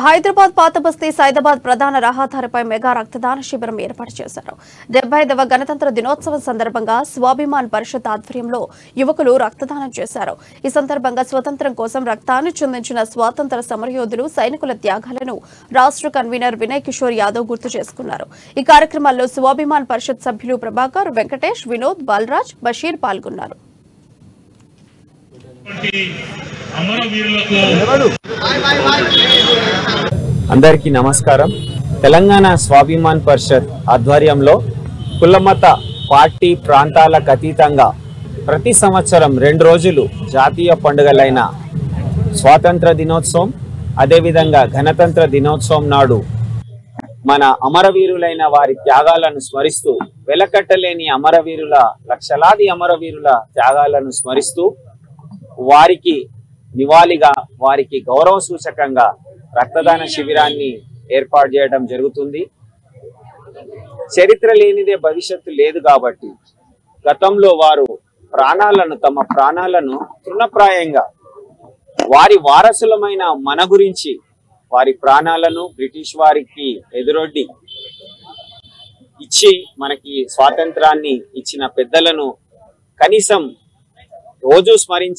హైదరాబాద్ పాత బస్తీ సైదాబాద్ ప్రధాన రహదారిపై మెగా రక్తదాన శిబిరం ఏర్పాటు చేశారు. 75వ గణతంత్ర దినోత్సవం సందర్భంగా స్వాభిమాన్ పరిషత్ ఆధ్వర్యంలో యువకులు రక్తదానం చేశారు. ఈ సందర్భంగా స్వతంత్రం కోసం రక్తాన్ని చిందించిన స్వాతంత్ర సమరయోధులు సైనికుల త్యాగాలను రాష్ట్ర కన్వీనర్ వినయ్ కిషోర్ యాదవ్ గుర్తు చేసుకున్నారు. ఈ కార్యక్రమాల్లో స్వాభిమాన్ పరిషత్ సభ్యులు ప్రభాకర్, వెంకటేష్, వినోద్, బాలరాజ్, బషీర్ పాల్గొన్నారు. అందరికీ నమస్కారం. తెలంగాణ స్వాభిమాన్ పరిషత్ ఆధ్వర్యంలో కులమత పార్టీ ప్రాంతాలకు అతీతంగా ప్రతి సంవత్సరం 2 రోజులు జాతీయ పండుగలైన స్వాతంత్ర దినోత్సవం, అదేవిధంగా గణతంత్ర దినోత్సవం నాడు మన అమరవీరులైన వారి త్యాగాలను స్మరిస్తూ, వెలకట్టలేని అమరవీరుల, లక్షలాది అమరవీరుల త్యాగాలను స్మరిస్తూ వారికి నివాళిగా, వారికి గౌరవ సూచకంగా రక్తదాన శిబిరాన్ని ఏర్పాటు చేయడం జరుగుతుంది. చరిత్ర లేనిదే భవిష్యత్తు లేదు కాబట్టి గతంలో వారు తమ ప్రాణాలను తృణప్రాయంగా వారి వారసులమైన మన గురించి వారి ప్రాణాలను బ్రిటిష్ వారికి ఎదురొడ్డి ఇచ్చి మనకి స్వాతంత్రాన్ని ఇచ్చిన పెద్దలను కనీసం రోజు స్మరించాలి.